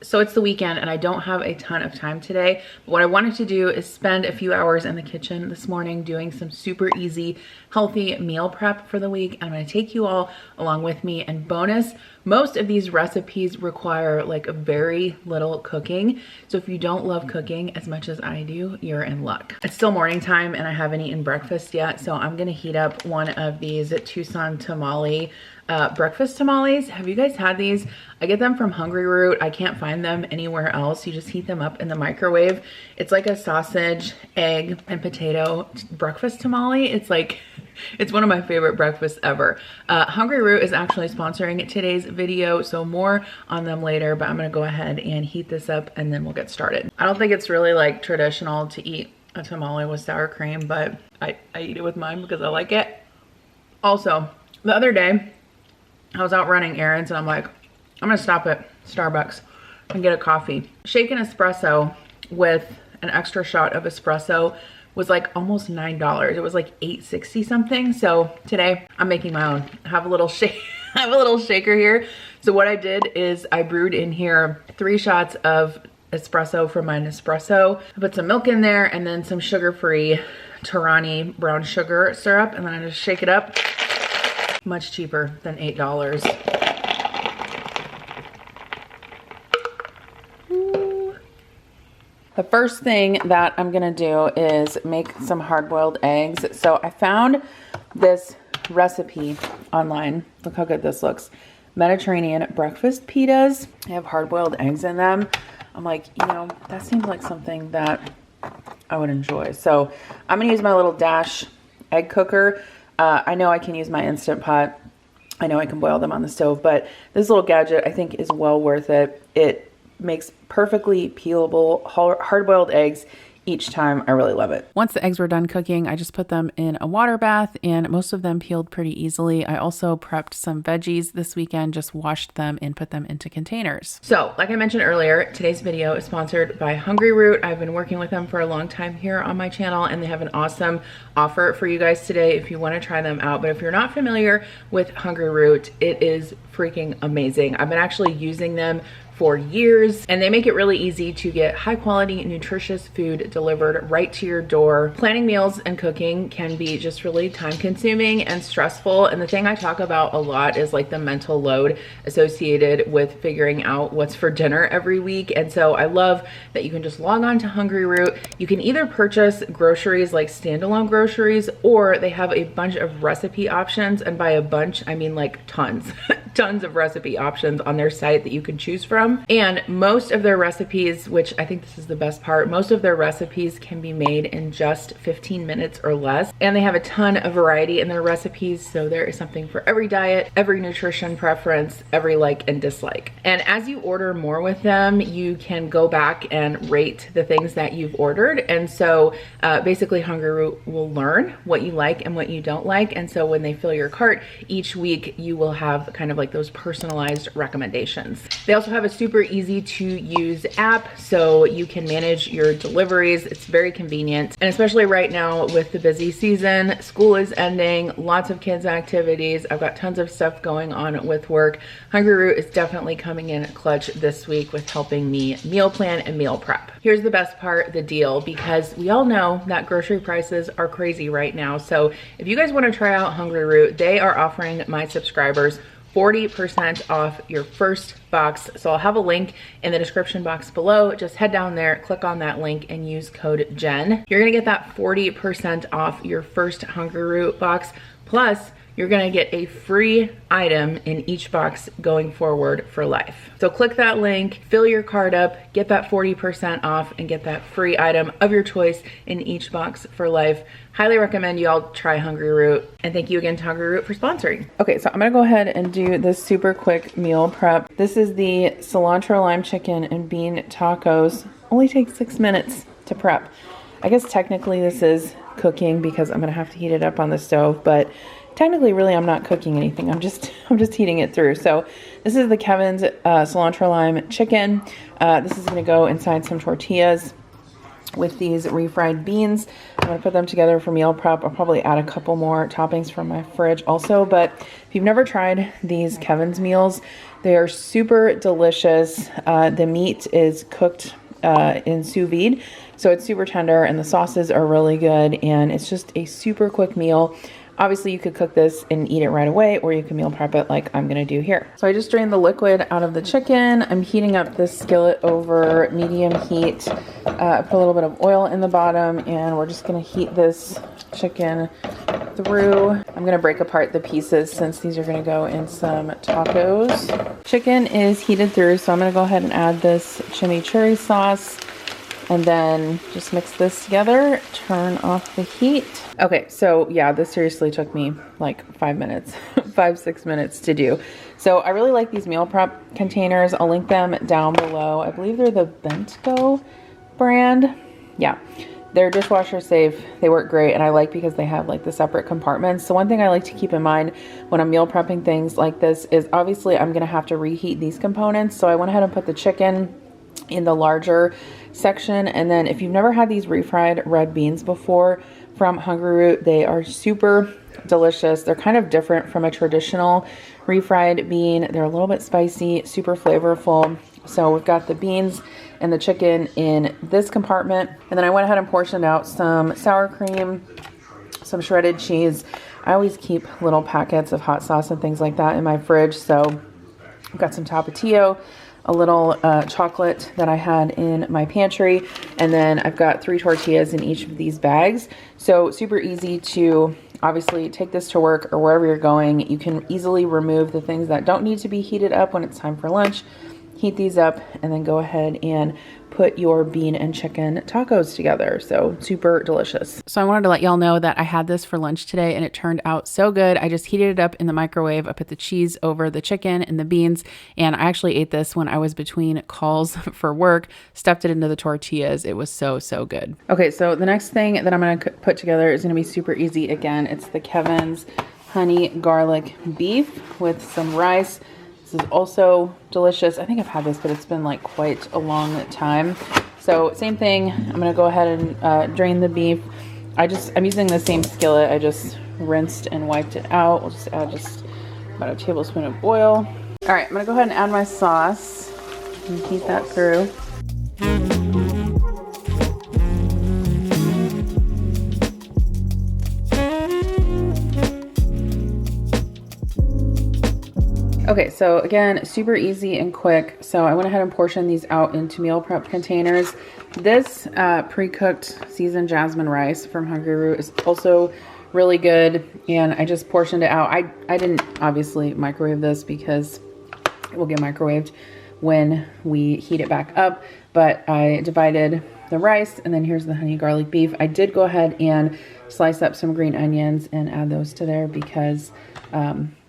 So it's the weekend and I don't have a ton of time today. But what I wanted to do is spend a few hours in the kitchen this morning doing some super easy, healthy meal prep for the week. I'm gonna take you all along with me, and bonus, most of these recipes require like a very little cooking. So if you don't love cooking as much as I do, you're in luck. It's still morning time and I haven't eaten breakfast yet. So I'm gonna heat up one of these Tucson tamale breakfast tamales. Have you guys had these? I get them from Hungry Root. I can't find them anywhere else. You just heat them up in the microwave. It's like a sausage, egg, and potato breakfast tamale. It's one of my favorite breakfasts ever. Hungry Root is actually sponsoring today's video, so more on them later, but I'm gonna go ahead and heat this up and then we'll get started. I don't think it's really like traditional to eat a tamale with sour cream, but I eat it with mine because I like it. Also, the other day, I was out running errands and I'm like, I'm gonna stop at Starbucks and get a coffee. Shaken espresso with an extra shot of espresso was like almost $9. It was like $8.60 something. So today I'm making my own. I have a little shaker here. So what I did is I brewed in here 3 shots of espresso from my Nespresso. I put some milk in there and then some sugar-free Torani brown sugar syrup, and then I just shake it up. Much cheaper than $8. Ooh. The first thing that I'm gonna do is make some hard-boiled eggs. So I found this recipe online. Look how good this looks. Mediterranean breakfast pitas. They have hard-boiled eggs in them. I'm like, you know, that seems like something that I would enjoy. So I'm gonna use my little Dash egg cooker. I know I can use my Instant Pot. I know I can boil them on the stove, but this little gadget I think is well worth it. It makes perfectly peelable hard-boiled eggs each time. I really love it. Once the eggs were done cooking, I just put them in a water bath and most of them peeled pretty easily. I also prepped some veggies this weekend, just washed them and put them into containers. So like I mentioned earlier, today's video is sponsored by Hungry Root. I've been working with them for a long time here on my channel and they have an awesome offer for you guys today if you want to try them out. But if you're not familiar with Hungry Root, it is freaking amazing. I've been actually using them for years, and they make it really easy to get high quality, nutritious food delivered right to your door. Planning meals and cooking can be just really time consuming and stressful. And the thing I talk about a lot is like the mental load associated with figuring out what's for dinner every week. And so I love that you can just log on to Hungry Root. You can either purchase groceries like standalone groceries, or they have a bunch of recipe options. And by a bunch, I mean like tons, tons of recipe options on their site that you can choose from. And most of their recipes, which I think this is the best part, most of their recipes can be made in just 15 minutes or less. And they have a ton of variety in their recipes. So there is something for every diet, every nutrition preference, every like and dislike. And as you order more with them, you can go back and rate the things that you've ordered. And so basically Hungry Root will learn what you like and what you don't like. And so when they fill your cart each week, you will have kind of like those personalized recommendations. They also have a super easy to use app so you can manage your deliveries. It's very convenient. And especially right now with the busy season, school is ending, lots of kids activities. I've got tons of stuff going on with work. Hungry Root is definitely coming in clutch this week with helping me meal plan and meal prep. Here's the best part, the deal, because we all know that grocery prices are crazy right now. So if you guys want to try out Hungry Root, they are offering my subscribers 40% off your first box. So I'll have a link in the description box below. Just head down there, click on that link and use code JEN. You're gonna get that 40% off your first Hungry Root box. Plus, you're gonna get a free item in each box going forward for life. So click that link, fill your cart up, get that 40% off and get that free item of your choice in each box for life. Highly recommend you all try Hungry Root, and thank you again to Hungry Root for sponsoring. Okay, so I'm gonna go ahead and do this super quick meal prep. This is the cilantro lime chicken and bean tacos. Only takes 6 minutes to prep. I guess technically this is cooking because I'm gonna have to heat it up on the stove, but technically really I'm not cooking anything. I'm just heating it through. So this is the Kevin's cilantro lime chicken. This is gonna go inside some tortillas. with these refried beans. I'm gonna put them together for meal prep. I'll probably add a couple more toppings from my fridge also, but if you've never tried these Kevin's meals, they are super delicious. The meat is cooked in sous vide, so it's super tender, and the sauces are really good, and it's just a super quick meal. Obviously, you could cook this and eat it right away, or you can meal prep it like I'm gonna do here. So I just drained the liquid out of the chicken. I'm heating up this skillet over medium heat. I put a little bit of oil in the bottom, and we're just gonna heat this chicken through. I'm gonna break apart the pieces since these are gonna go in some tacos. Chicken is heated through, so I'm gonna go ahead and add this chimichurri sauce. And then just mix this together, turn off the heat. Okay, so yeah, this seriously took me like 5 minutes, 5-6 minutes to do. So I really like these meal prep containers. I'll link them down below. I believe they're the Bento brand. Yeah, they're dishwasher safe. They work great, and I like because they have like the separate compartments. So one thing I like to keep in mind when I'm meal prepping things like this is obviously I'm gonna have to reheat these components. So I went ahead and put the chicken in the larger section, and then if you've never had these refried red beans before from Hungry Root, they are super delicious. They're kind of different from a traditional refried bean. They're a little bit spicy, super flavorful. So we've got the beans and the chicken in this compartment, and then I went ahead and portioned out some sour cream, some shredded cheese. I always keep little packets of hot sauce and things like that in my fridge. So I've got some Tapatio, a little chocolate that I had in my pantry, and then I've got 3 tortillas in each of these bags. So super easy to obviously take this to work or wherever you're going. You can easily remove the things that don't need to be heated up when it's time for lunch. Heat these up and then go ahead and put your bean and chicken tacos together. So super delicious. So I wanted to let y'all know that I had this for lunch today and it turned out so good. I just heated it up in the microwave. I put the cheese over the chicken and the beans, and I actually ate this when I was between calls for work, stuffed it into the tortillas. It was so, so good. Okay, so the next thing that I'm gonna put together is gonna be super easy. Again, it's the Kevin's honey garlic beef with some rice. This is also delicious. I think I've had this, but it's been like quite a long time. So same thing, I'm gonna go ahead and drain the beef. I'm using the same skillet. I just rinsed and wiped it out. We'll just add just about a tablespoon of oil. All right, I'm gonna go ahead and add my sauce and heat that through. Okay, so again, super easy and quick. So I went ahead and portioned these out into meal prep containers. This pre-cooked seasoned jasmine rice from Hungry Root is also really good, and I just portioned it out. I didn't obviously microwave this because it will get microwaved when we heat it back up, but I divided the rice, and then here's the honey garlic beef. I did go ahead and slice up some green onions and add those to there because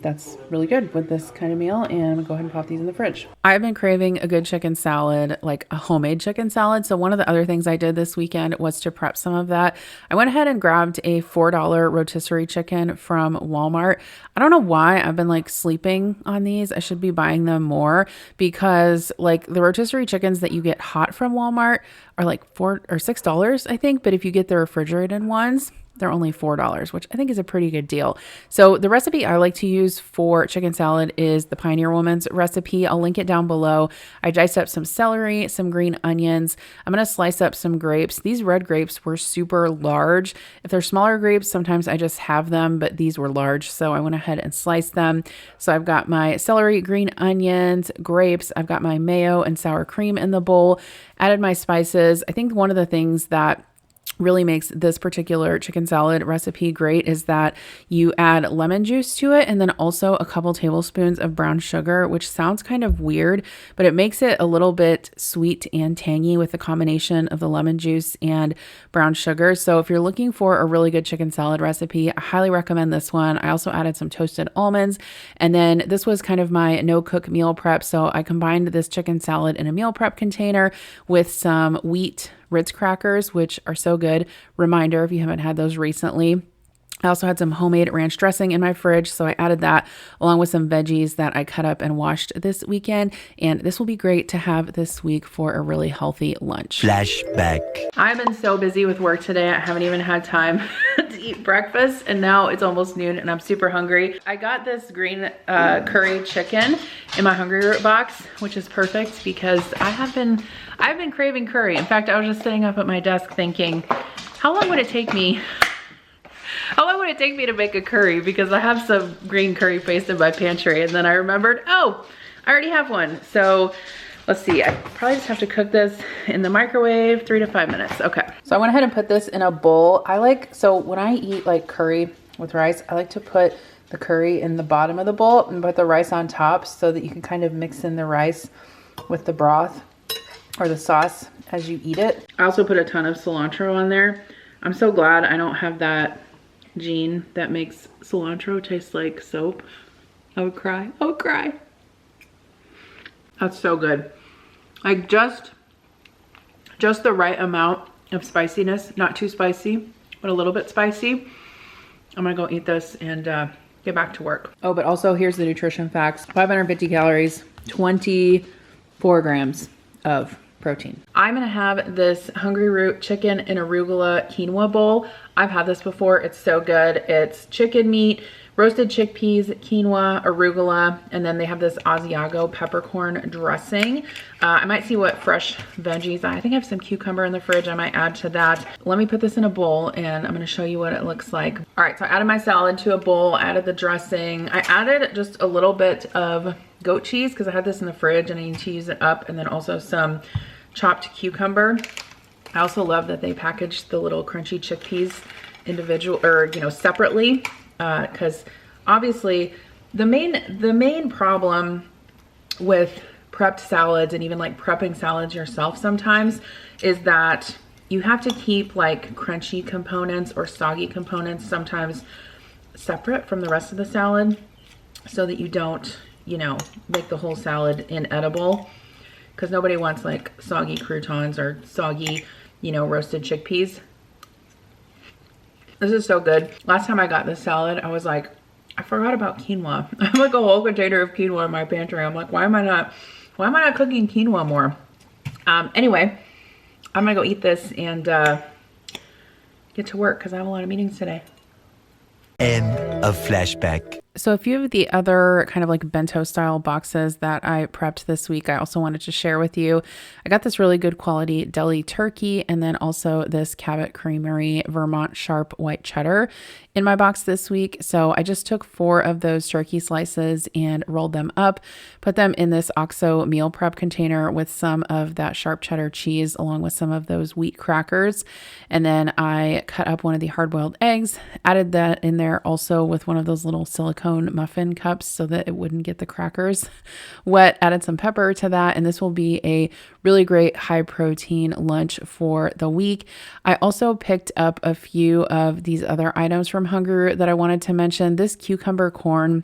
that's really good with this kind of meal, and I'll go ahead and pop these in the fridge. I've been craving a good chicken salad, like a homemade chicken salad. So one of the other things I did this weekend was to prep some of that. I went ahead and grabbed a $4 rotisserie chicken from Walmart. I don't know why I've been like sleeping on these. I should be buying them more because like the rotisserie chickens that you get hot from Walmart are like $4 or $6, I think. But if you get the refrigerated ones, they're only $4, which I think is a pretty good deal. So the recipe I like to use for chicken salad is the Pioneer Woman's recipe. I'll link it down below. I diced up some celery, some green onions. I'm going to slice up some grapes. These red grapes were super large. If they're smaller grapes, sometimes I just have them, but these were large, so I went ahead and sliced them. So I've got my celery, green onions, grapes. I've got my mayo and sour cream in the bowl. Added my spices. I think one of the things that really makes this particular chicken salad recipe great is that you add lemon juice to it, and then also a couple tablespoons of brown sugar, which sounds kind of weird, but it makes it a little bit sweet and tangy with the combination of the lemon juice and brown sugar. So if you're looking for a really good chicken salad recipe, I highly recommend this one. I also added some toasted almonds, and then this was kind of my no-cook meal prep. So I combined this chicken salad in a meal prep container with some wheat Ritz crackers, which are so good. Reminder, if you haven't had those recently, I also had some homemade ranch dressing in my fridge, so I added that along with some veggies that I cut up and washed this weekend, and this will be great to have this week for a really healthy lunch. Flashback. I've been so busy with work today, I haven't even had time to eat breakfast, and now it's almost noon and I'm super hungry. I got this green curry chicken in my Hungry Root box, which is perfect because I've been craving curry. In fact, I was just sitting up at my desk thinking, how long would it take me to make a curry? Because I have some green curry paste in my pantry, and then I remembered, oh, I already have one. So let's see, I probably just have to cook this in the microwave 3 to 5 minutes. Okay, so I went ahead and put this in a bowl. So when I eat like curry with rice, I like to put the curry in the bottom of the bowl and put the rice on top so that you can kind of mix in the rice with the broth or the sauce as you eat it. I also put a ton of cilantro on there. I'm so glad I don't have that gene that makes cilantro taste like soap. I would cry. I would cry. That's so good. Like just the right amount of spiciness. Not too spicy, but a little bit spicy. I'm gonna go eat this and get back to work. Oh, but also here's the nutrition facts. 550 calories, 24 grams of protein. I'm gonna have this Hungry Root chicken and arugula quinoa bowl. I've had this before, it's so good. It's chicken meat, roasted chickpeas, quinoa, arugula, and then they have this Asiago peppercorn dressing. I might see what fresh veggies, I think I have some cucumber in the fridge, I might add to that. Let me put this in a bowl and I'm gonna show you what it looks like. All right, so I added my salad to a bowl, added the dressing. I added just a little bit of goat cheese because I had this in the fridge and I need to use it up, and then also some chopped cucumber. I also love that they packaged the little crunchy chickpeas individual or separately, because obviously the main problem with prepped salads and even like prepping salads yourself sometimes is that you have to keep like crunchy components or soggy components sometimes separate from the rest of the salad so that you don't make the whole salad inedible, because nobody wants like soggy croutons or soggy, roasted chickpeas. This is so good. Last time I got this salad, I was like, I forgot about quinoa. I have like a whole container of quinoa in my pantry. I'm like, why am I not cooking quinoa more? Anyway, I'm gonna go eat this and get to work because I have a lot of meetings today. End of flashback. So a few of the other kind of like bento style boxes that I prepped this week, I also wanted to share with you. I got this really good quality deli turkey and then also this Cabot Creamery Vermont Sharp White Cheddar in my box this week. So I just took 4 of those turkey slices and rolled them up, put them in this OXO meal prep container with some of that sharp cheddar cheese along with some of those wheat crackers. And then I cut up one of the hard-boiled eggs, added that in there also with one of those little silicone muffin cups so that it wouldn't get the crackers wet, added some pepper to that, and this will be a really great high protein lunch for the week. I also picked up a few of these other items from Hungry Root that I wanted to mention. This cucumber corn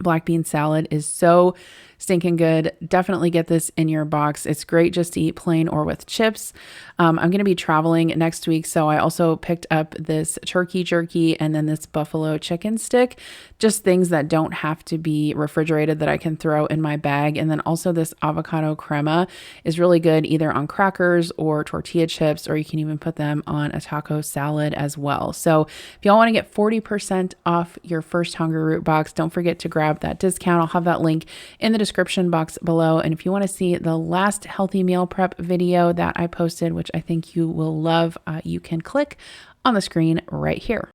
black bean salad is so stinking good. Definitely get this in your box. It's great just to eat plain or with chips. I'm going to be traveling next week, so I also picked up this turkey jerky and then this buffalo chicken stick, just things that don't have to be refrigerated that I can throw in my bag. And then also this avocado crema is really good either on crackers or tortilla chips, or you can even put them on a taco salad as well. So if y'all want to get 40% off your first Hungry Root box, don't forget to grab that discount. I'll have that link in the description box below. And if you want to see the last healthy meal prep video that I posted, which I think you will love, you can click on the screen right here.